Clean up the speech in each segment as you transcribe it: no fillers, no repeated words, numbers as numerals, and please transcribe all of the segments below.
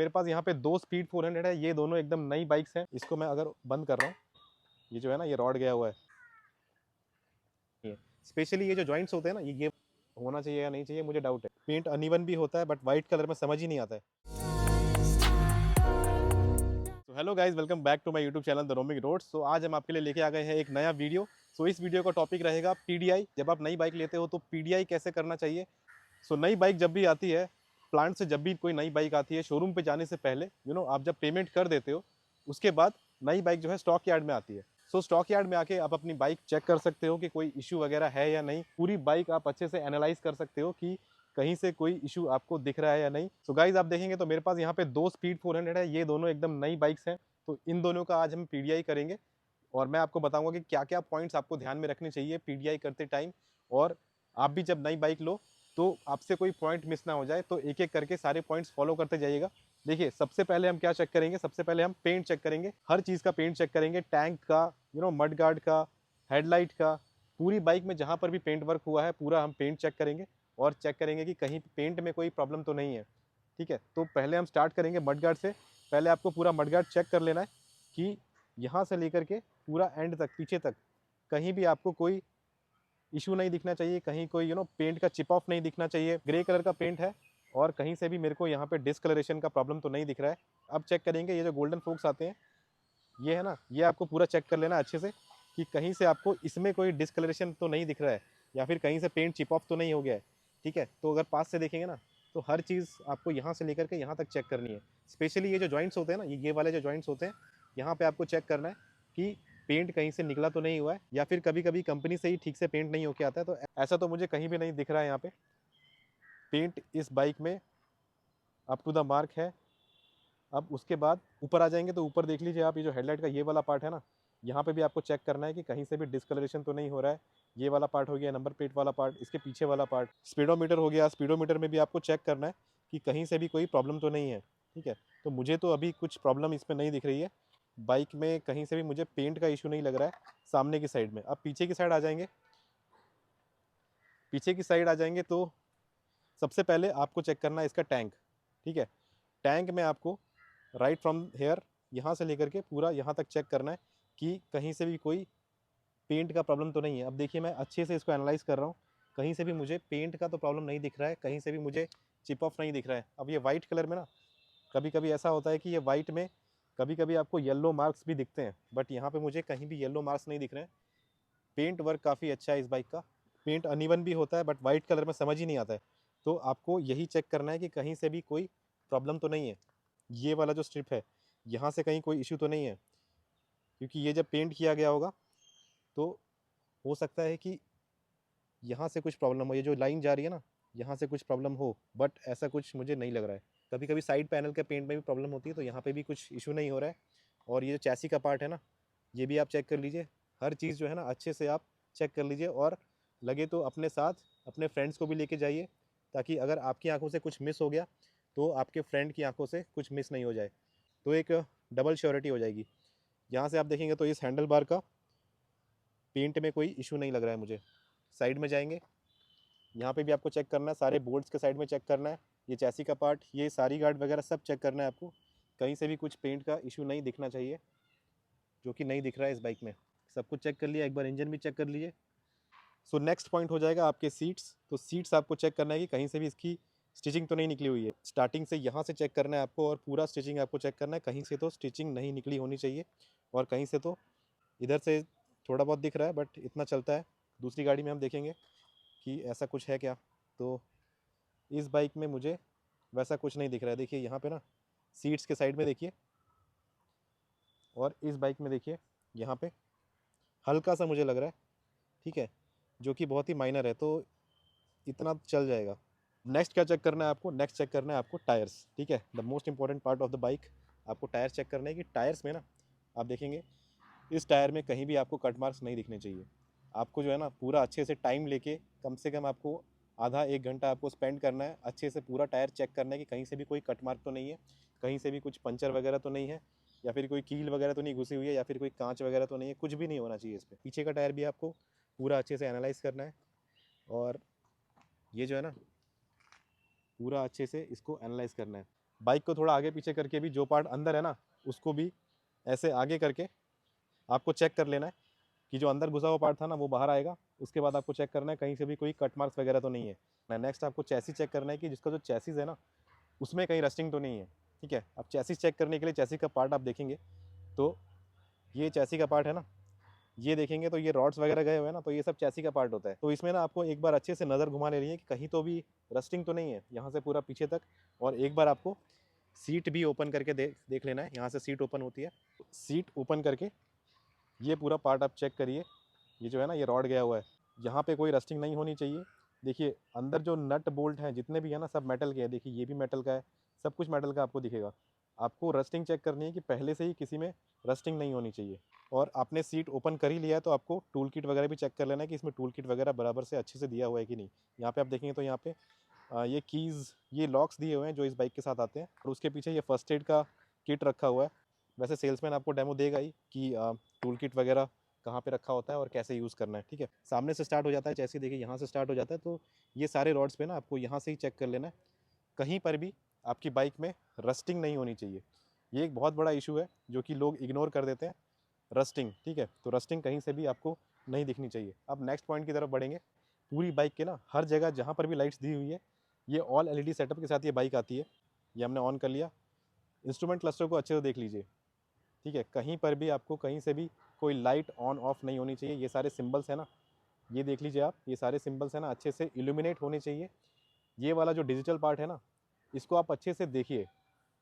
मेरे पास यहाँ पे दो स्पीड 400 है, ये दोनों एकदम नई बाइक्स हैं। इसको मैं अगर बंद कर रहा हूँ, ये जो है ना, ये रॉड गया हुआ है। ये स्पेशली ये जो जॉइंट्स होते हैं ना, ये होना चाहिए या नहीं चाहिए, मुझे डाउट है। पेंट अनइवन भी होता है, बट व्हाइट कलर में समझ ही नहीं आता है। तो hello guys, welcome back to my YouTube channel the roaming roads. तो आज हम आपके लिए लेके आ गए हैं एक नया वीडियो। इस वीडियो का टॉपिक रहेगा पीडीआई। जब आप नई बाइक लेते हो तो पीडीआई कैसे करना चाहिए। नई बाइक जब भी आती है, प्लांट से जब भी कोई नई बाइक आती है, शोरूम पे जाने से पहले आप जब पेमेंट कर देते हो, उसके बाद नई बाइक जो है स्टॉक यार्ड में आती है। स्टॉक यार्ड में आके आप अपनी बाइक चेक कर सकते हो कि कोई इशू वगैरह है या नहीं। पूरी बाइक आप अच्छे से एनालाइज कर सकते हो कि कहीं से कोई इशू आपको दिख रहा है या नहीं। गाइज आप देखेंगे तो मेरे पास यहाँ पे दो स्पीड 400 है, ये दोनों एकदम नई बाइक्स हैं। तो इन दोनों का आज हम पीडीआई करेंगे और मैं आपको बताऊंगा कि क्या क्या पॉइंट्स आपको ध्यान में रखने चाहिए पीडीआई करते टाइम। और आप भी जब नई बाइक लो तो आपसे कोई पॉइंट मिस ना हो जाए, तो एक एक करके सारे पॉइंट्स फॉलो करते जाइएगा। देखिए, सबसे पहले हम क्या चेक करेंगे, सबसे पहले हम पेंट चेक करेंगे। हर चीज़ का पेंट चेक करेंगे, टैंक का, मड गार्ड का, हेडलाइट का। पूरी बाइक में जहाँ पर भी पेंट वर्क हुआ है पूरा हम पेंट चेक करेंगे और चेक करेंगे कि कहीं पेंट में कोई प्रॉब्लम तो नहीं है। ठीक है, तो पहले हम स्टार्ट करेंगे मड गार्ड से। पहले आपको पूरा मड गार्ड चेक कर लेना है कि यहाँ से लेकर के पूरा एंड तक, पीछे तक, कहीं भी आपको कोई इशू नहीं दिखना चाहिए, कहीं कोई पेंट का चिप ऑफ नहीं दिखना चाहिए। ग्रे कलर का पेंट है और कहीं से भी मेरे को यहाँ पे डिस्कलरेशन का प्रॉब्लम तो नहीं दिख रहा है। अब चेक करेंगे ये जो गोल्डन फोक्स आते हैं, ये है ना, ये आपको पूरा चेक कर लेना अच्छे से कि कहीं से आपको इसमें कोई डिस्कलरेशन तो नहीं दिख रहा है या फिर कहीं से पेंट चिप ऑफ तो नहीं हो गया है। ठीक है, तो अगर पास से देखेंगे ना तो हर चीज़ आपको यहाँ से लेकर के यहाँ तक चेक करनी है। स्पेशली ये जो जॉइंट्स होते हैं ना, ये वाले जो जॉइंट्स होते हैं, यहाँ पे आपको चेक करना है कि पेंट कहीं से निकला तो नहीं हुआ है या फिर कभी कभी कंपनी से ही ठीक से पेंट नहीं होके आता है। तो ऐसा तो मुझे कहीं भी नहीं दिख रहा है। यहाँ पे पेंट इस बाइक में अप टू द मार्क है। अब उसके बाद ऊपर आ जाएंगे तो ऊपर देख लीजिए आप, ये जो हेडलाइट का ये वाला पार्ट है ना, यहाँ पे भी आपको चेक करना है कि कहीं से भी डिस्कलरेशन तो नहीं हो रहा है। ये वाला पार्ट हो गया, नंबर प्लेट वाला पार्ट, इसके पीछे वाला पार्ट। स्पीडोमीटर हो गया, स्पीडोमीटर में भी आपको चेक करना है कि कहीं से भी कोई प्रॉब्लम तो नहीं है। ठीक है, तो मुझे तो अभी कुछ प्रॉब्लम इसमें नहीं दिख रही है। बाइक में कहीं से भी मुझे पेंट का इशू नहीं लग रहा है सामने की साइड में। अब पीछे की साइड आ जाएंगे, पीछे की साइड आ जाएंगे तो सबसे पहले आपको चेक करना है इसका टैंक। ठीक है, टैंक में आपको राइट फ्रॉम हेयर, यहाँ से लेकर के पूरा यहाँ तक चेक करना है कि कहीं से भी कोई पेंट का प्रॉब्लम तो नहीं है। अब देखिए, मैं अच्छे से इसको एनालाइज कर रहा हूँ, कहीं से भी मुझे पेंट का तो प्रॉब्लम नहीं दिख रहा है, कहीं से भी मुझे चिप ऑफ नहीं दिख रहा है। अब ये वाइट कलर में ना, कभी कभी ऐसा होता है कि ये वाइट में कभी कभी आपको येलो मार्क्स भी दिखते हैं, बट यहाँ पे मुझे कहीं भी येलो मार्क्स नहीं दिख रहे हैं। पेंट वर्क काफ़ी अच्छा है इस बाइक का। पेंट अनइवन भी होता है बट वाइट कलर में समझ ही नहीं आता है। तो आपको यही चेक करना है कि कहीं से भी कोई प्रॉब्लम तो नहीं है। ये वाला जो स्ट्रिप है, यहाँ से कहीं कोई इशू तो नहीं है, क्योंकि ये जब पेंट किया गया होगा तो हो सकता है कि यहाँ से कुछ प्रॉब्लम हो। ये जो लाइन जा रही है ना, यहाँ से कुछ प्रॉब्लम हो, बट ऐसा कुछ मुझे नहीं लग रहा है। कभी कभी साइड पैनल के पेंट में भी प्रॉब्लम होती है, तो यहाँ पे भी कुछ इशू नहीं हो रहा है। और ये जो चैसी का पार्ट है ना, ये भी आप चेक कर लीजिए। हर चीज़ जो है ना अच्छे से आप चेक कर लीजिए, और लगे तो अपने साथ अपने फ्रेंड्स को भी लेके जाइए, ताकि अगर आपकी आंखों से कुछ मिस हो गया तो आपके फ्रेंड की आंखों से कुछ मिस नहीं हो जाए। तो एक डबल श्योरिटी हो जाएगी। यहाँ से आप देखेंगे तो इस हैंडल बार का पेंट में कोई इशू नहीं लग रहा है मुझे। साइड में जाएंगे, यहाँ पे भी आपको चेक करना है, सारे बोर्ड्स के साइड में चेक करना है। ये चैसी का पार्ट, ये सारी गार्ड वगैरह सब चेक करना है आपको। कहीं से भी कुछ पेंट का इशू नहीं दिखना चाहिए, जो कि नहीं दिख रहा है इस बाइक में। सब कुछ चेक कर लिया, एक बार इंजन भी चेक कर लीजिए। नेक्स्ट पॉइंट हो जाएगा आपके सीट्स। तो सीट्स आपको चेक करना है कि कहीं से भी इसकी स्टिचिंग तो नहीं निकली हुई है। स्टार्टिंग से यहाँ से चेक करना है आपको, और पूरा स्टिचिंग आपको चेक करना है। कहीं से तो स्टिचिंग नहीं निकली होनी चाहिए, और कहीं से तो इधर से थोड़ा बहुत दिख रहा है, बट इतना चलता है। दूसरी गाड़ी में हम देखेंगे कि ऐसा कुछ है क्या। तो इस बाइक में मुझे वैसा कुछ नहीं दिख रहा है। देखिए यहाँ पे ना, सीट्स के साइड में देखिए, और इस बाइक में देखिए यहाँ पे हल्का सा मुझे लग रहा है। ठीक है, जो कि बहुत ही माइनर है, तो इतना चल जाएगा। नेक्स्ट क्या चेक करना है आपको, नेक्स्ट चेक करना है आपको टायर्स। ठीक है, the most important part of the bike. आपको टायर चेक करना है कि टायर्स में ना, आप देखेंगे इस टायर में कहीं भी आपको कट मार्क्स नहीं दिखने चाहिए। आपको जो है ना पूरा अच्छे से टाइम लेके, कम से कम आपको आधा एक घंटा आपको स्पेंड करना है, अच्छे से पूरा टायर चेक करना है कि कहीं से भी कोई कट मार्क तो नहीं है, कहीं से भी कुछ पंचर वगैरह तो नहीं है, या फिर कोई कील वगैरह तो नहीं घुसी हुई है, या फिर कोई कांच वगैरह तो नहीं है। कुछ भी नहीं होना चाहिए इस पर। पीछे का टायर भी आपको पूरा अच्छे से एनालाइज करना है, और ये जो है ना पूरा अच्छे से इसको एनालाइज करना है। बाइक को थोड़ा आगे पीछे करके भी जो पार्ट अंदर है ना उसको भी ऐसे आगे करके आपको चेक कर लेना है कि जो अंदर घुसा हुआ पार्ट था ना वो बाहर आएगा। उसके बाद आपको चेक करना है कहीं से भी कोई कट मार्क्स वगैरह तो नहीं है। नेक्स्ट आपको चैसी चेक करना है कि जिसका जो चैसिस है ना उसमें कहीं रस्टिंग तो नहीं है। ठीक है, अब चैसिस चेक करने के लिए चैसी का पार्ट आप देखेंगे तो ये चैसी का पार्ट है ना, ये देखेंगे तो ये रॉड्स वगैरह गए हुए हैं ना, तो ये सब चैसी का पार्ट होता है। तो इसमें ना आपको एक बार अच्छे से नज़र घुमा लेनी है कि कहीं तो भी रस्टिंग तो नहीं है, यहाँ से पूरा पीछे तक। और एक बार आपको सीट भी ओपन करके देख लेना है। यहाँ से सीट ओपन होती है, सीट ओपन करके ये पूरा पार्ट आप चेक करिए। ये जो है ना ये रॉड गया हुआ है, यहाँ पे कोई रस्टिंग नहीं होनी चाहिए। देखिए अंदर जो नट बोल्ट हैं जितने भी है ना सब मेटल के हैं। देखिए ये भी मेटल का है, सब कुछ मेटल का आपको दिखेगा। आपको रस्टिंग चेक करनी है कि पहले से ही किसी में रस्टिंग नहीं होनी चाहिए। और आपने सीट ओपन कर ही लिया है तो आपको टूल किट वगैरह भी चेक कर लेना है कि इसमें टूल किट वगैरह बराबर से अच्छे से दिया हुआ है कि नहीं। यहाँ पे आप देखेंगे तो यहाँ पे ये कीज़, ये लॉक्स दिए हुए हैं जो इस बाइक के साथ आते हैं। और उसके पीछे ये फर्स्ट एड का किट रखा हुआ है। वैसे सेल्समैन आपको डेमो देगा ही कि टूल किट वगैरह कहाँ पे रखा होता है और कैसे यूज़ करना है। ठीक है, सामने से स्टार्ट हो जाता है, जैसे देखिए यहाँ से स्टार्ट हो जाता है। तो ये सारे रॉड्स पे ना आपको यहाँ से ही चेक कर लेना है, कहीं पर भी आपकी बाइक में रस्टिंग नहीं होनी चाहिए। ये एक बहुत बड़ा इशू है जो कि लोग इग्नोर कर देते हैं, रस्टिंग। ठीक है, तो रस्टिंग कहीं से भी आपको नहीं दिखनी चाहिए। अब नेक्स्ट पॉइंट की तरफ बढ़ेंगे। पूरी बाइक के ना हर जगह जहाँ पर भी लाइट्स दी हुई है, ये ऑल एलईडी सेटअप के साथ ये बाइक आती है। ये हमने ऑन कर लिया। इंस्ट्रूमेंट क्लस्टर को अच्छे से देख लीजिए। ठीक है, कहीं पर भी आपको कहीं से भी कोई लाइट ऑन ऑफ नहीं होनी चाहिए। ये सारे सिंबल्स हैं ना, ये देख लीजिए आप, ये सारे सिंबल्स हैं ना अच्छे से इल्यूमिनेट होने चाहिए। ये वाला जो डिजिटल पार्ट है ना इसको आप अच्छे से देखिए।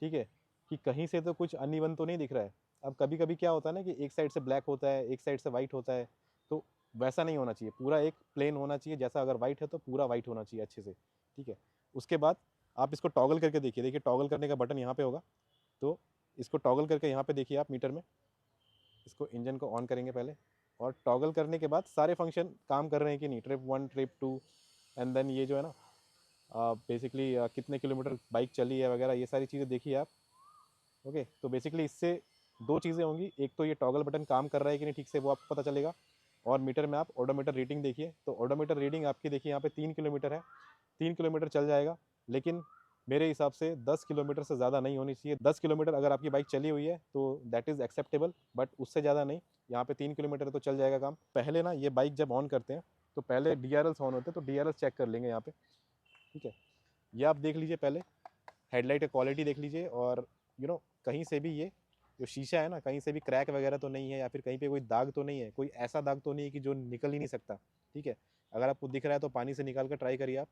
ठीक है, कि कहीं से तो कुछ अनइवन तो नहीं दिख रहा है। अब कभी कभी क्या होता है ना कि एक साइड से ब्लैक होता है, एक साइड से वाइट होता है, तो वैसा नहीं होना चाहिए। पूरा एक प्लेन होना चाहिए, जैसा अगर वाइट है तो पूरा वाइट होना चाहिए अच्छे से। ठीक है, उसके बाद आप इसको टॉगल करके देखिए। देखिए टॉगल करने का बटन यहाँ पे होगा, तो इसको टॉगल करके यहाँ पे देखिए आप मीटर में। इसको इंजन को ऑन करेंगे पहले, और टॉगल करने के बाद सारे फंक्शन काम कर रहे हैं कि नहीं, ट्रिप 1 ट्रिप 2, एंड देन ये जो है ना बेसिकली कितने किलोमीटर बाइक चली है वगैरह, ये सारी चीज़ें देखिए आप। ओके, तो बेसिकली इससे दो चीज़ें होंगी, एक तो ये टॉगल बटन काम कर रहा है कि नहीं ठीक से वो आपको पता चलेगा, और मीटर में आप ओडोमीटर रीडिंग देखिए। तो ओडोमीटर रीडिंग आपकी देखिए यहाँ पे 3 किलोमीटर है, 3 किलोमीटर चल जाएगा। लेकिन मेरे हिसाब से 10 किलोमीटर से ज़्यादा नहीं होनी चाहिए। 10 किलोमीटर अगर आपकी बाइक चली हुई है तो दैट इज़ एक्सेप्टेबल, बट उससे ज़्यादा नहीं। यहाँ पे 3 किलोमीटर तो चल जाएगा काम। पहले ना ये बाइक जब ऑन करते हैं तो पहले DRLs ऑन होते हैं, तो DRLs चेक कर लेंगे यहाँ पे। ठीक है, ये आप देख लीजिए पहले, हेडलाइट की क्वालिटी देख लीजिए। और कहीं से भी ये जो शीशा है ना कहीं से भी क्रैक वगैरह तो नहीं है, या फिर कहीं पे कोई दाग तो नहीं है, कोई ऐसा दाग तो नहीं है कि जो निकल ही नहीं सकता। ठीक है, अगर आपको दिख रहा है तो पानी से निकाल कर ट्राई करिए आप,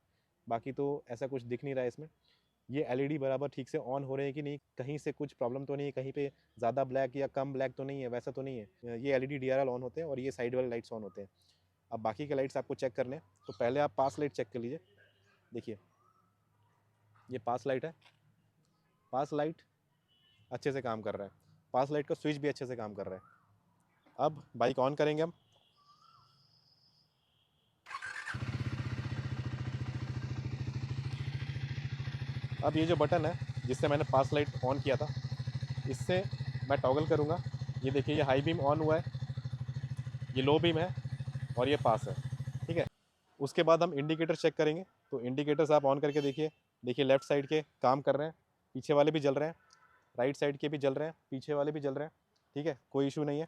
बाकी तो ऐसा कुछ दिख नहीं रहा है इसमें। ये एलईडी बराबर ठीक से ऑन हो रहे हैं कि नहीं, कहीं से कुछ प्रॉब्लम तो नहीं है, कहीं पे ज़्यादा ब्लैक या कम ब्लैक तो नहीं है, वैसा तो नहीं है। ये एलईडी DRL ऑन होते हैं और ये साइड वाले लाइट्स ऑन होते हैं। अब बाकी के लाइट्स आपको चेक करने हैं, तो पहले आप पास लाइट चेक कर लीजिए। देखिए ये पास लाइट है, पास लाइट अच्छे से काम कर रहा है, पास लाइट का स्विच भी अच्छे से काम कर रहा है। अब बाइक ऑन करेंगे हम। अब ये जो बटन है जिससे मैंने पास लाइट ऑन किया था, इससे मैं टॉगल करूँगा। ये देखिए ये हाई बीम ऑन हुआ है, ये लो बीम है, और ये पास है। ठीक है, उसके बाद हम इंडिकेटर चेक करेंगे। तो इंडिकेटर्स आप ऑन करके देखिए। देखिए लेफ्ट साइड के काम कर रहे हैं, पीछे वाले भी जल रहे हैं, राइट साइड के भी जल रहे हैं, पीछे वाले भी जल रहे हैं। ठीक है, कोई इशू नहीं है।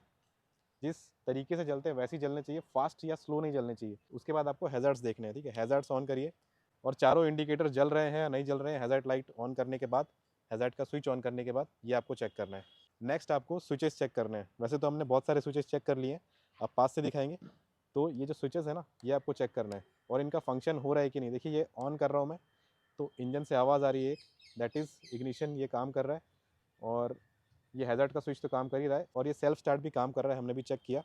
जिस तरीके से जलते हैं वैसे ही जलने चाहिए, फास्ट या स्लो नहीं जलने चाहिए। उसके बाद आपको हैज़ार्ड्स देखने हैं। ठीक है, हैज़ार्ड्स ऑन करिए, और चारों इंडिकेटर जल रहे हैं या नहीं जल रहे हैं, हैज़ार्ड लाइट ऑन करने के बाद, हैज़ार्ड का स्विच ऑन करने के बाद ये आपको चेक करना है। नेक्स्ट आपको स्विचेस चेक करने हैं। वैसे तो हमने बहुत सारे स्विचेस चेक कर लिए हैं, आप पास से दिखाएंगे। तो ये जो स्विचेस है ना ये आपको चेक करना है, और इनका फंक्शन हो रहा है कि नहीं। देखिए ये ऑन कर रहा हूँ मैं, तो इंजन से आवाज़ आ रही है, दैट इज़ इग्निशन, ये काम कर रहा है। और ये हैज़ार्ड का स्विच तो काम कर ही रहा है, और ये सेल्फ स्टार्ट भी काम कर रहा है, हमने भी चेक किया।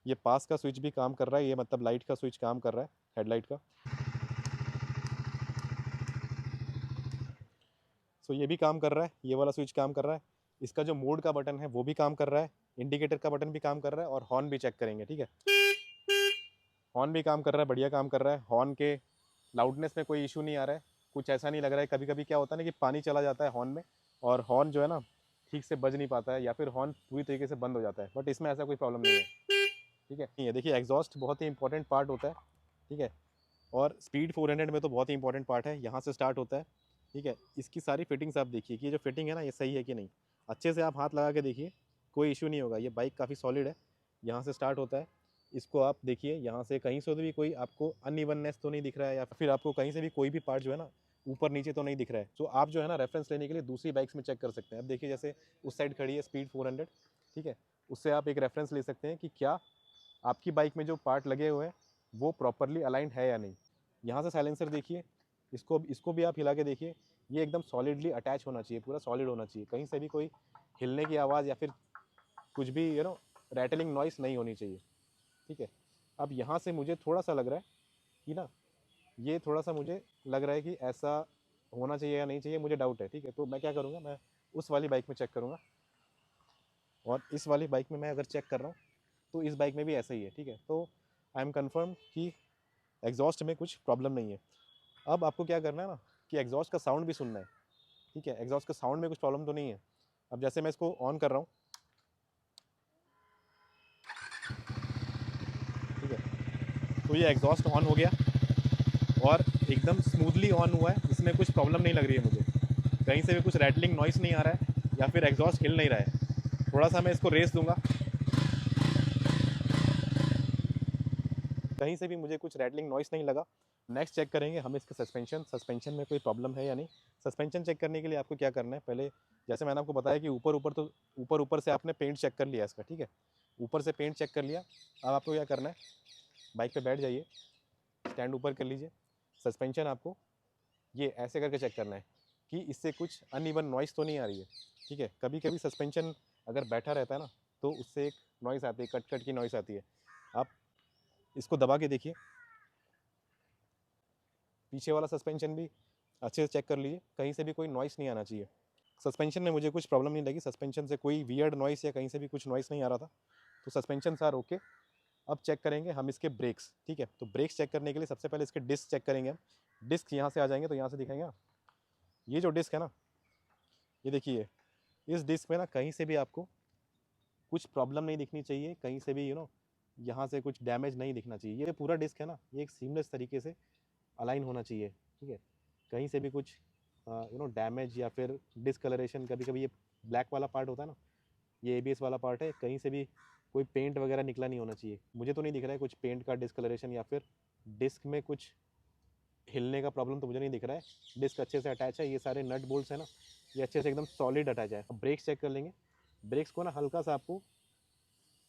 ये पास का स्विच भी काम कर रहा है, ये मतलब लाइट का स्विच काम कर रहा है, हेडलाइट का। सो ये भी काम कर रहा है, ये वाला स्विच काम कर रहा है। इसका जो मोड का बटन है वो भी काम कर रहा है, इंडिकेटर का बटन भी काम कर रहा है, और हॉर्न भी चेक करेंगे। ठीक है, हॉर्न भी काम कर रहा है, बढ़िया काम कर रहा है। हॉर्न के लाउडनेस में कोई इशू नहीं आ रहा है, कुछ ऐसा नहीं लग रहा है। कभी कभी क्या होता है ना कि पानी चला जाता है हॉर्न में, और हॉर्न जो है ना ठीक से बज नहीं पाता है, या फिर हॉर्न पूरी तरीके से बंद हो जाता है, बट इसमें ऐसा कोई प्रॉब्लम नहीं है। ठीक है, ये देखिए एग्जॉस्ट बहुत ही इंपॉर्टेंट पार्ट होता है। ठीक है, और स्पीड 400 में तो बहुत ही इंपॉर्टेंट पार्ट है, यहाँ से स्टार्ट होता है। ठीक है। इसकी सारी फिटिंग्स आप देखिए कि ये जो फिटिंग है ना ये सही है कि नहीं। अच्छे से आप हाथ लगा के देखिए, कोई इशू नहीं होगा। ये बाइक काफ़ी सॉलिड है, यहाँ से स्टार्ट होता है। इसको आप देखिए, यहाँ से कहीं से भी कोई आपको अनइवननेस तो नहीं दिख रहा है, या फिर आपको कहीं से भी कोई भी पार्ट जो है ना ऊपर नीचे तो नहीं दिख रहा है। तो आप जो है ना रेफरेंस लेने के लिए दूसरी बाइक्स में चेक कर सकते हैं। अब देखिए जैसे उस साइड खड़ी है स्पीड 400, ठीक है, उससे आप एक रेफरेंस ले सकते हैं कि क्या आपकी बाइक में जो पार्ट लगे हुए हैं वो प्रॉपरली अलाइंड है या नहीं। यहाँ से साइलेंसर देखिए, इसको भी आप हिला के देखिए, ये एकदम सॉलिडली अटैच होना चाहिए, पूरा सॉलिड होना चाहिए। कहीं से भी कोई हिलने की आवाज़ या फिर कुछ भी रैटलिंग नॉइस नहीं होनी चाहिए, ठीक है। अब यहाँ से मुझे थोड़ा सा लग रहा है कि ना, ये थोड़ा सा मुझे लग रहा है कि ऐसा होना चाहिए या नहीं चाहिए, मुझे डाउट है, ठीक है। तो मैं क्या करूँगा, मैं उस वाली बाइक में चेक करूँगा, और इस वाली बाइक में मैं अगर चेक कर रहा हूँ तो इस बाइक में भी ऐसा ही है, ठीक है। तो आई एम कन्फर्म कि एग्जॉस्ट में कुछ प्रॉब्लम नहीं है। अब आपको क्या करना है ना कि एग्जॉस्ट का साउंड भी सुनना है, ठीक है। एग्जॉस्ट का साउंड में कुछ प्रॉब्लम तो नहीं है। अब जैसे मैं इसको ऑन कर रहा हूँ, ठीक है, तो ये एग्जॉस्ट ऑन हो गया और एकदम स्मूथली ऑन हुआ है, इसमें कुछ प्रॉब्लम नहीं लग रही है मुझे। कहीं से भी कुछ रैटलिंग नॉइस नहीं आ रहा है या फिर एग्जॉस्ट हिल नहीं रहा है। थोड़ा सा मैं इसको रेस दूंगा, कहीं से भी मुझे कुछ रैटलिंग नॉइस नहीं लगा। नेक्स्ट चेक करेंगे हम इसके सस्पेंशन में कोई प्रॉब्लम है या नहीं। सस्पेंशन चेक करने के लिए आपको क्या करना है, पहले जैसे मैंने आपको बताया कि ऊपर से आपने पेंट चेक कर लिया इसका, ठीक है। ऊपर से पेंट चेक कर लिया। अब आपको क्या करना है, बाइक पे बैठ जाइए, स्टैंड ऊपर कर लीजिए। सस्पेंशन आपको ये ऐसे करके चेक करना है कि इससे कुछ अनइवन नॉइस तो नहीं आ रही है, ठीक है। कभी कभी सस्पेंशन अगर बैठा रहता है ना तो उससे एक नॉइस आती है, कट कट की नॉइस आती है। आप इसको दबा के देखिए, पीछे वाला सस्पेंशन भी अच्छे से चेक कर लीजिए, कहीं से भी कोई नॉइस नहीं आना चाहिए। सस्पेंशन में मुझे कुछ प्रॉब्लम नहीं लगी, सस्पेंशन से कोई वियर्ड नॉइस या कहीं से भी कुछ नॉइस नहीं आ रहा था, तो सस्पेंशन आर ओके। अब चेक करेंगे हम इसके ब्रेक्स, ठीक है। तो ब्रेक्स चेक करने के लिए सबसे पहले इसके डिस्क चेक करेंगे हम। डिस्क यहाँ से आ जाएंगे तो यहाँ से दिखाएंगे ना, ये जो डिस्क है ना, ये देखिए, इस डिस्क में ना कहीं से भी आपको कुछ प्रॉब्लम नहीं दिखनी चाहिए, कहीं से भी यहाँ से कुछ डैमेज नहीं दिखना चाहिए। ये पूरा डिस्क है ना, ये एक सीमलेस तरीके से अलाइन होना चाहिए, ठीक है। कहीं से भी कुछ डैमेज या फिर डिसकलरेशन, कभी कभी ये ब्लैक वाला पार्ट होता है ना, ये एबीएस वाला पार्ट है, कहीं से भी कोई पेंट वगैरह निकला नहीं होना चाहिए। मुझे तो नहीं दिख रहा है कुछ पेंट का डिसकलरेशन या फिर डिस्क में कुछ हिलने का प्रॉब्लम तो मुझे नहीं दिख रहा है। डिस्क अच्छे से अटैच है, ये सारे नट बोल्ट्स है ना, ये अच्छे से एकदम सॉलिड अटैच है। अब ब्रेक्स चेक कर लेंगे। ब्रेक्स को ना हल्का सा आपको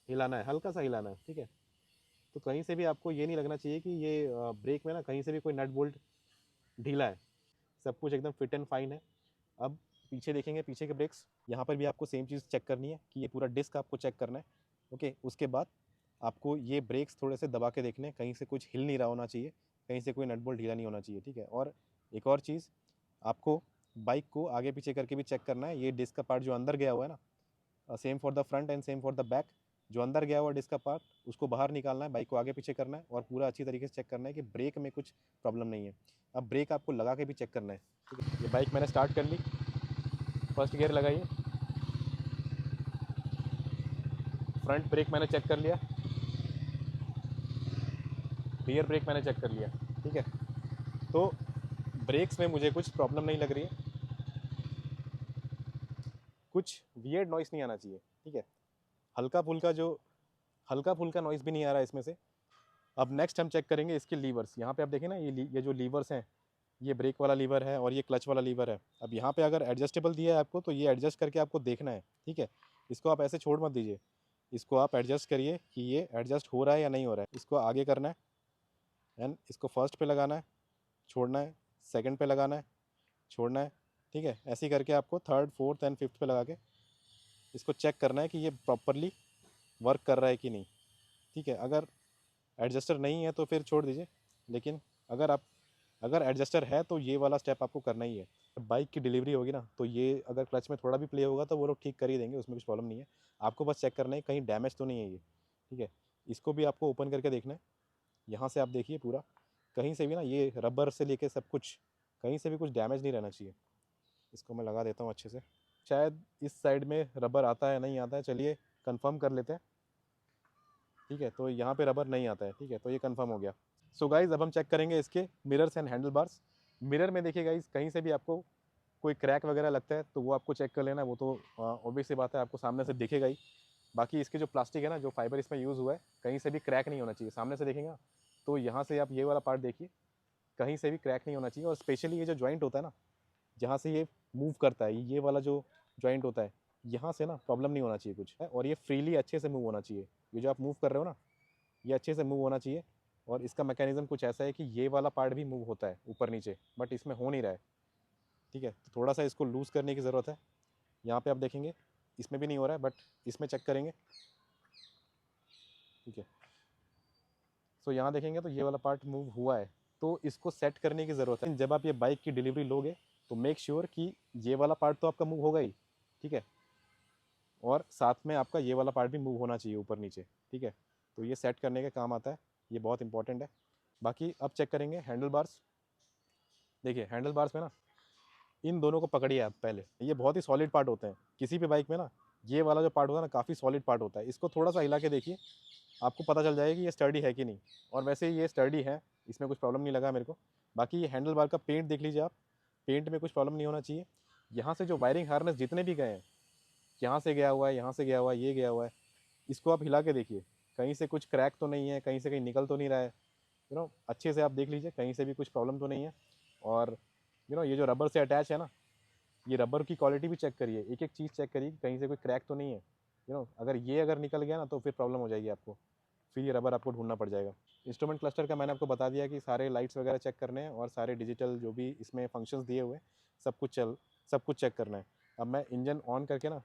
हिलाना है, हल्का सा हिलाना है, ठीक है। तो कहीं से भी आपको ये नहीं लगना चाहिए कि ये ब्रेक में ना कहीं से भी कोई नट बोल्ट ढीला है, सब कुछ एकदम फिट एंड फाइन है। अब पीछे देखेंगे, पीछे के ब्रेक्स, यहाँ पर भी आपको सेम चीज़ चेक करनी है कि ये पूरा डिस्क आपको चेक करना है, ओके। उसके बाद आपको ये ब्रेक्स थोड़े से दबा के देखने हैं, कहीं से कुछ हिल नहीं रहा होना चाहिए, कहीं से कोई नट बोल्ट ढीला नहीं होना चाहिए, ठीक है। और एक और चीज़, आपको बाइक को आगे पीछे करके भी चेक करना है। ये डिस्क का पार्ट जो अंदर गया हुआ है ना, same for the front end same for the back, जो अंदर गया हुआ डिस्क का पार्ट उसको बाहर निकालना है, बाइक को आगे पीछे करना है और पूरा अच्छी तरीके से चेक करना है कि ब्रेक में कुछ प्रॉब्लम नहीं है। अब ब्रेक आपको लगा के भी चेक करना है, ठीक है। ये बाइक मैंने स्टार्ट कर ली, फर्स्ट गियर लगाइए, फ्रंट ब्रेक मैंने चेक कर लिया, रियर ब्रेक मैंने चेक कर लिया, ठीक है। तो ब्रेक्स में मुझे कुछ प्रॉब्लम नहीं लग रही है, कुछ वियर्ड नॉइस नहीं आना चाहिए, ठीक है। हल्का फुल्का जो हल्का फुल्का नॉइस भी नहीं आ रहा है इसमें से। अब नेक्स्ट हम चेक करेंगे इसके लीवर्स। यहाँ पे आप देखें ना, ये जो लीवर्स हैं, ये ब्रेक वाला लीवर है और ये क्लच वाला लीवर है। अब यहाँ पे अगर एडजस्टेबल दिया है आपको तो ये एडजस्ट करके आपको देखना है, ठीक है। इसको आप ऐसे छोड़ मत दीजिए, इसको आप एडजस्ट करिए कि ये एडजस्ट हो रहा है या नहीं हो रहा है। इसको आगे करना है एंड इसको फर्स्ट पे लगाना है, छोड़ना है, सेकंड पे लगाना है, छोड़ना है, ठीक है। ऐसे ही करके आपको थर्ड फोर्थ एंड फिफ्थ पे लगा के इसको चेक करना है कि ये प्रॉपरली वर्क कर रहा है कि नहीं, ठीक है। अगर एडजस्टर नहीं है तो फिर छोड़ दीजिए, लेकिन अगर एडजस्टर है तो ये वाला स्टेप आपको करना ही है। जब बाइक की डिलीवरी होगी ना तो ये अगर क्लच में थोड़ा भी प्ले होगा तो वो लोग ठीक कर ही देंगे, उसमें कुछ प्रॉब्लम नहीं है। आपको बस चेक करना है कहीं डैमेज तो नहीं है ये, ठीक है। इसको भी आपको ओपन करके देखना है, यहाँ से आप देखिए पूरा, कहीं से भी ना ये रबर से लेके सब कुछ, कहीं से भी कुछ डैमेज नहीं रहना चाहिए। इसको मैं लगा देता हूँ अच्छे से, शायद इस साइड में रबर आता है नहीं आता है, चलिए कंफर्म कर लेते हैं, ठीक है। तो यहाँ पे रबर नहीं आता है, ठीक है, तो ये कंफर्म हो गया। सो गाइज अब हम चेक करेंगे इसके mirrors and handle bars. Mirror में देखिए गाइस, कहीं से भी आपको कोई क्रैक वगैरह लगता है तो वो आपको चेक कर लेना, वो तो ऑब्वियस सी बात है, आपको सामने से दिखेगा ही। बाकी इसके जो प्लास्टिक है ना, जो फाइबर इसमें यूज़ हुआ है, कहीं से भी क्रैक नहीं होना चाहिए। सामने से देखेंगे ना, तो यहाँ से आप ये वाला पार्ट देखिए, कहीं से भी क्रैक नहीं होना चाहिए। और स्पेशली ये जो जॉइंट होता है ना, जहाँ से ये मूव करता है, ये वाला जो जॉइंट होता है, यहाँ से ना प्रॉब्लम नहीं होना चाहिए कुछ है, और ये फ्रीली अच्छे से मूव होना चाहिए। ये जो आप मूव कर रहे हो ना, ये अच्छे से मूव होना चाहिए। और इसका मैकेनिज्म कुछ ऐसा है कि ये वाला पार्ट भी मूव होता है ऊपर नीचे, बट इसमें हो नहीं रहा है, ठीक है। तो थोड़ा सा इसको लूज़ करने की ज़रूरत है। यहाँ पे आप देखेंगे इसमें भी नहीं हो रहा है, बट इसमें चेक करेंगे, ठीक है। सो यहाँ देखेंगे तो ये वाला पार्ट मूव हुआ है, तो इसको सेट करने की ज़रूरत है। जब आप ये बाइक की डिलीवरी लोगे तो मेक श्योर कि ये वाला पार्ट तो आपका मूव होगा ही, ठीक है, और साथ में आपका ये वाला पार्ट भी मूव होना चाहिए ऊपर नीचे, ठीक है। तो ये सेट करने के काम आता है, ये बहुत इंपॉर्टेंट है। बाकी अब चेक करेंगे हैंडल बार्स। देखिए हैंडल बार्स में ना, इन दोनों को पकड़िए आप पहले, ये बहुत ही सॉलिड पार्ट होते हैं किसी भी बाइक में ना। ये वाला जो पार्ट होता है ना, काफ़ी सॉलिड पार्ट होता है। इसको थोड़ा सा हिला के देखिए, आपको पता चल जाएगा कि ये स्टर्डी है कि नहीं। और वैसे ही ये स्टर्डी है, इसमें कुछ प्रॉब्लम नहीं लगा मेरे को। बाकी ये हैंडल बार का पेंट देख लीजिए आप, पेंट में कुछ प्रॉब्लम नहीं होना चाहिए। यहाँ से जो वायरिंग हार्नेस जितने भी गए हैं, यहाँ से गया हुआ है, यहाँ से गया हुआ है, ये गया हुआ है, इसको आप हिला के देखिए, कहीं से कुछ क्रैक तो नहीं है, कहीं से कहीं निकल तो नहीं रहा है। अच्छे से आप देख लीजिए, कहीं से भी कुछ प्रॉब्लम तो नहीं है। और ये जो रबर से अटैच है ना, ये रबर की क्वालिटी भी चेक करिए, एक एक चीज़ चेक करिए, कहीं से कोई क्रैक तो नहीं है। अगर निकल गया ना, तो फिर प्रॉब्लम हो जाएगी आपको, फिर ये रबर आपको ढूंढना पड़ जाएगा। इंस्ट्रूमेंट क्लस्टर का मैंने आपको बता दिया कि सारे लाइट्स वगैरह चेक करने हैं, और सारे डिजिटल जो भी इसमें फंक्शंस दिए हुए हैं, सब कुछ चेक करना है। अब मैं इंजन ऑन करके ना,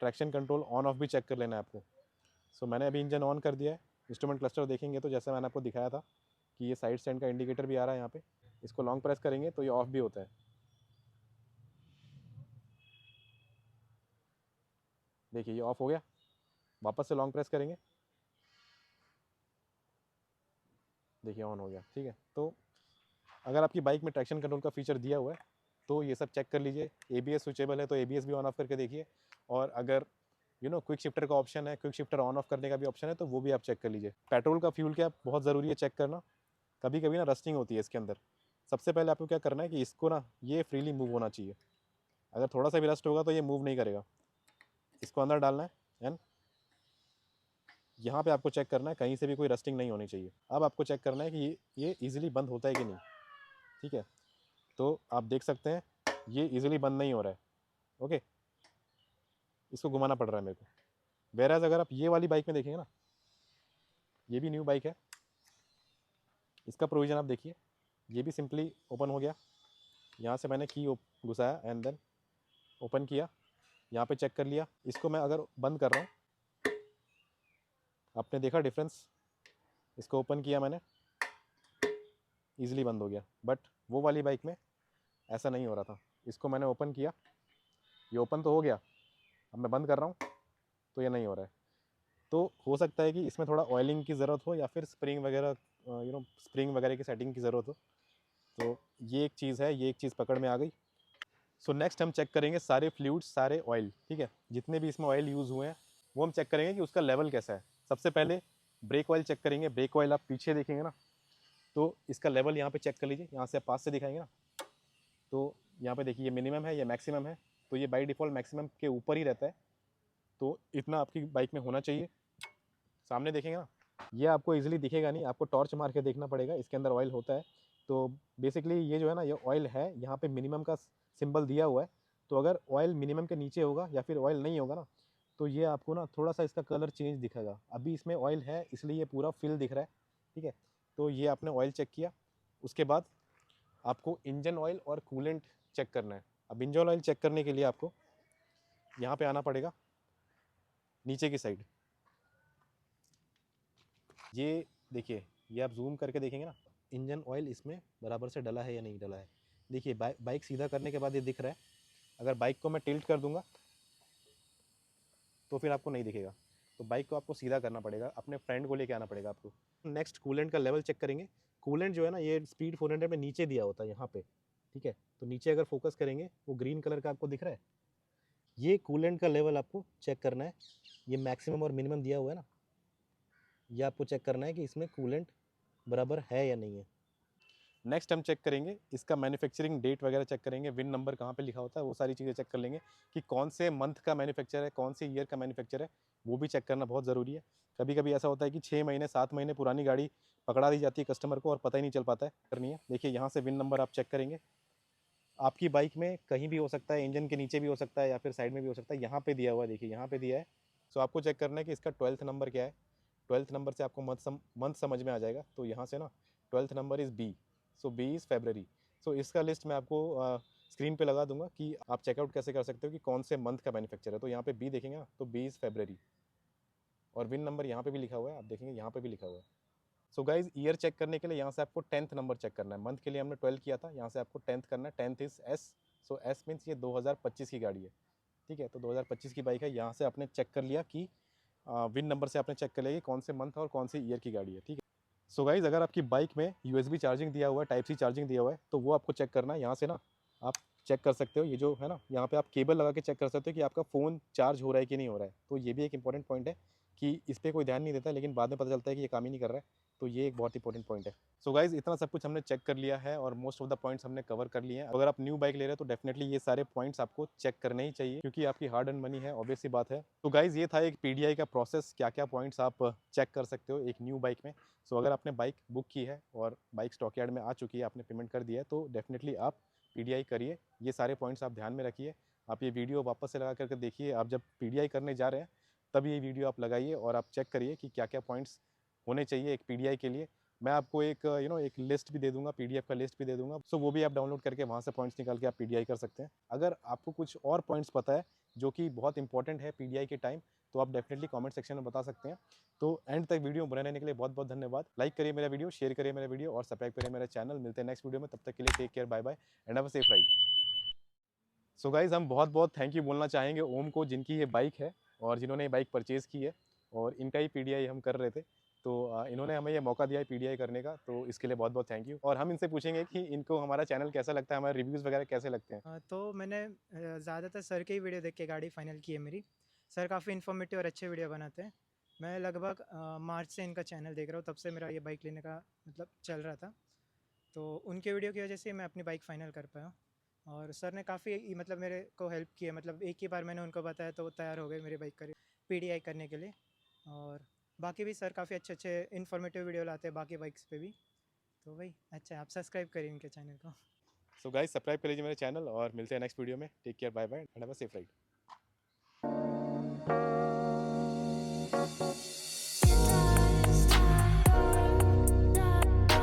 ट्रैक्शन कंट्रोल ऑन ऑफ भी चेक कर लेना है आपको। सो मैंने अभी इंजन ऑन कर दिया है। इंस्ट्रूमेंट क्लस्टर देखेंगे तो जैसे मैंने आपको दिखाया था कि ये साइड स्टैंड का इंडिकेटर भी आ रहा है यहाँ पे, इसको लॉन्ग प्रेस करेंगे तो ये ऑफ भी होता है। देखिए ये ऑफ हो गया, वापस से लॉन्ग प्रेस करेंगे, देखिए ऑन हो गया, ठीक है। तो अगर आपकी बाइक में ट्रैक्शन कंट्रोल का फीचर दिया हुआ है तो ये सब चेक कर लीजिए। एबीएस स्विचेबल है तो एबीएस भी ऑन ऑफ करके देखिए। और अगर क्विक शिफ्टर का ऑप्शन है, क्विक शिफ्टर ऑन ऑफ करने का भी ऑप्शन है, तो वो भी आप चेक कर लीजिए। पेट्रोल का फ्यूल कैप बहुत ज़रूरी है चेक करना, कभी कभी ना रस्टिंग होती है इसके अंदर। सबसे पहले आपको क्या करना है कि इसको ना, ये फ्रीली मूव होना चाहिए। अगर थोड़ा सा भी रस्ट होगा तो ये मूव नहीं करेगा। इसको अंदर डालना है, एंड यहाँ पे आपको चेक करना है, कहीं से भी कोई रस्टिंग नहीं होनी चाहिए। अब आपको चेक करना है कि ये ईजिली बंद होता है कि नहीं, ठीक है। तो आप देख सकते हैं ये ईजिली बंद नहीं हो रहा है, ओके, इसको घुमाना पड़ रहा है मेरे को। वेराज अगर आप ये वाली बाइक में देखेंगे ना, ये भी न्यू बाइक है, इसका प्रोविज़न आप देखिए, ये भी सिंपली ओपन हो गया। यहाँ से मैंने की घुसाया एंड देन ओपन किया, यहाँ पे चेक कर लिया। इसको मैं अगर बंद कर रहा हूँ, आपने देखा डिफरेंस, इसको ओपन किया मैंने, ईजिली बंद हो गया। बट वो वाली बाइक में ऐसा नहीं हो रहा था। इसको मैंने ओपन किया, ये ओपन तो हो गया, अब मैं बंद कर रहा हूँ तो ये नहीं हो रहा है। तो हो सकता है कि इसमें थोड़ा ऑयलिंग की ज़रूरत हो, या फिर स्प्रिंग वगैरह स्प्रिंग वगैरह की सेटिंग की ज़रूरत हो। तो ये एक चीज़ है, ये एक चीज़ पकड़ में आ गई। सो नेक्स्ट हम चेक करेंगे सारे फ्लूइड्स, सारे ऑयल, ठीक है, जितने भी इसमें ऑयल यूज़ हुए हैं वो हम चेक करेंगे कि उसका लेवल कैसा है। सबसे पहले ब्रेक ऑयल चेक करेंगे। ब्रेक ऑयल आप पीछे देखेंगे ना, तो इसका लेवल यहाँ पे चेक कर लीजिए, यहाँ से आप पास से दिखाएंगे ना, तो यहाँ पे देखिए ये मिनिमम है, ये मैक्सिमम है। तो ये बाई डिफ़ॉल्ट मैक्सिमम के ऊपर ही रहता है, तो इतना आपकी बाइक में होना चाहिए। सामने देखेंगे ना, ये आपको इजीली दिखेगा नहीं, आपको टॉर्च मार के देखना पड़ेगा, इसके अंदर ऑयल होता है। तो बेसिकली ये जो है ना, ये ऑयल है, यहाँ पे मिनिमम का सिंबल दिया हुआ है। तो अगर ऑयल मिनिमम के नीचे होगा या फिर ऑयल नहीं होगा ना, तो ये आपको ना थोड़ा सा इसका कलर चेंज दिखेगा। अभी इसमें ऑयल है इसलिए ये पूरा फिल दिख रहा है, ठीक है। तो ये आपने ऑयल चेक किया, उसके बाद आपको इंजन ऑयल और कूलेंट चेक करना है। अब इंजन ऑयल चेक करने के लिए आपको यहाँ पे आना पड़ेगा, नीचे की साइड। ये देखिए, ये आप जूम करके देखेंगे ना, इंजन ऑयल इसमें बराबर से डला है या नहीं डला है। देखिए बाइक सीधा करने के बाद ये दिख रहा है। अगर बाइक को मैं टिल्ट कर दूंगा तो फिर आपको नहीं दिखेगा। तो बाइक को आपको सीधा करना पड़ेगा, अपने फ्रेंड को लेके आना पड़ेगा आपको। नेक्स्ट कूलेंट का लेवल चेक करेंगे। कूलेंट जो है ना, ये स्पीड 400 में नीचे दिया होता है यहाँ पे, ठीक है। तो नीचे अगर फोकस करेंगे, वो ग्रीन कलर का आपको दिख रहा है, ये कूलेंट का लेवल आपको चेक करना है। ये मैक्सिमम और मिनिमम दिया हुआ है ना, ये आपको चेक करना है कि इसमें कूलेंट बराबर है या नहीं है। नेक्स्ट हम चेक करेंगे इसका मैन्युफैक्चरिंग डेट वगैरह चेक करेंगे, विन नंबर कहाँ पे लिखा होता है वो सारी चीज़ें चेक कर लेंगे कि कौन से मंथ का मैन्युफैक्चर है, कौन से ईयर का मैन्युफैक्चर है, वो भी चेक करना बहुत ज़रूरी है। कभी कभी ऐसा होता है कि 6 महीने 7 महीने पुरानी गाड़ी पकड़ा दी जाती है कस्टमर को और पता ही नहीं चल पाता है। करनी है, देखिए यहाँ से विन नंबर आप चेक करेंगे, आपकी बाइक में कहीं भी हो सकता है, इंजन के नीचे भी हो सकता है या फिर साइड में भी हो सकता है, यहाँ पे दिया हुआ है, देखिए यहाँ पे दिया है। सो आपको चेक करना है कि इसका 12th नंबर क्या है। 12th नंबर से आपको मंथ समझ में आ जाएगा, तो यहाँ से ना 12th number is B, so B is February. So इसका लिस्ट मैं आपको स्क्रीन पे लगा दूंगा कि आप चेकआउट कैसे कर सकते हो कि कौन से मंथ का मैन्युफैक्चर है। तो यहाँ पे बी देखेंगे ना, तो बी इज़ फेबररी, और विन नंबर यहाँ पे भी लिखा हुआ है, आप देखेंगे यहाँ पे भी लिखा हुआ है। सो गाइज ईयर चेक करने के लिए यहाँ से आपको 10th नंबर चेक करना है। मंथ के लिए हमने 12 किया था, यहाँ से आपको 10th करना है। 10th is S, so S means ये 2025 की गाड़ी है, ठीक है। तो 2025 की बाइक है, यहाँ से आपने चेक कर लिया कि विन नंबर से आपने चेक कर लिया कि कौन से मंथ और कौन सी ईयर की गाड़ी है, ठीक है। सो गाइज अगर आपकी बाइक में USB चार्जिंग दिया हुआ है, टाइप सी चार्जिंग दिया हुआ है, तो वो आपको चेक करना है। यहाँ से ना आप चेक कर सकते हो, ये जो है ना यहाँ पे आप केबल लगा के चेक कर सकते हो कि आपका फ़ोन चार्ज हो रहा है कि नहीं हो रहा है। तो ये भी एक इंपॉर्टेंट पॉइंट है कि इस पर कोई ध्यान नहीं देता, लेकिन बाद में पता चलता है कि ये काम ही नहीं कर रहा है। तो ये एक बहुत इंपॉर्टेंट पॉइंट है। सो गाइज इतना सब कुछ हमने चेक कर लिया है और मोस्ट ऑफ द पॉइंट्स हमने कवर कर लिए हैं। अगर आप न्यू बाइक ले रहे हो तो डेफिनेटली ये सारे पॉइंट्स आपको चेक करने ही चाहिए, क्योंकि आपकी हार्ड एंड मनी है, ऑब्वियस सी बात है। तो गाइज ये था एक PDI का प्रोसेस, क्या क्या पॉइंट्स आप चेक कर सकते हो एक न्यू बाइक में। सो अगर आपने बाइक बुक की है और बाइक स्टॉक यार्ड में आ चुकी है, आपने पेमेंट कर दिया है, तो डेफिनेटली आप PDI करिए। ये सारे पॉइंट्स आप ध्यान में रखिए। आप ये वीडियो वापस से लगा करके देखिए, आप जब PDI करने जा रहे हैं तब ये वीडियो आप लगाइए और आप चेक करिए कि क्या क्या पॉइंट्स होने चाहिए एक PDI के लिए। मैं आपको एक एक लिस्ट भी दे दूंगा, PDF का लिस्ट भी दे दूंगा। सो वो भी आप डाउनलोड करके वहाँ से पॉइंट्स निकाल के आप PDI कर सकते हैं। अगर आपको कुछ और पॉइंट्स पता है जो कि बहुत इंपॉर्टेंट है PDI के टाइम, तो आप डेफिनेटली कमेंट सेक्शन में बता सकते हैं। तो एंड तक वीडियो बने रहने के लिए बहुत बहुत धन्यवाद। लाइक करिए मेरा वीडियो, शेयर करिए मेरा वीडियो और सब्सक्राइब करिए मेरा चैनल। मिलते हैं नेक्स्ट वीडियो में, तब तक के लिए take care, bye bye and have a safe ride. So guys हम बहुत बहुत थैंक यू बोलना चाहेंगे ओम को, जिनकी ये बाइक है और जिन्होंने ये बाइक परचेज़ की है, और इनका ही PDI हम कर रहे थे। तो इन्होंने हमें ये मौका दिया है PDI करने का, तो इसके लिए बहुत बहुत थैंक यू। और हम इनसे पूछेंगे कि इनको हमारा चैनल कैसा लगता है, हमारे रिव्यूज़ वगैरह कैसे लगते हैं। तो मैंने ज़्यादातर सर के ही वीडियो देख के गाड़ी फाइनल की है मेरी। सर काफ़ी इन्फॉर्मेटिव और अच्छे वीडियो बनाते हैं। मैं लगभग मार्च से इनका चैनल देख रहा हूँ, तब से मेरा ये बाइक लेने का मतलब चल रहा था। तो उनके वीडियो की वजह से मैं अपनी बाइक फ़ाइनल कर पाया। और सर ने काफ़ी मतलब मेरे को हेल्प की है, मतलब एक ही बार मैंने उनको बताया तो वो तैयार हो गए मेरी बाइक का PDI करने के लिए। और बाकी भी सर काफ़ी अच्छे अच्छे इन्फॉर्मेटिव वीडियो लाते हैं बाकी बाइक्स पे भी। तो वही अच्छा है, आप सब्सक्राइब करिए इनके चैनल को। सो गाइज सब्सक्राइब कर लीजिए मेरे चैनल और मिलते हैं नेक्स्ट वीडियो में। Take care, bye bye and have a safe ride.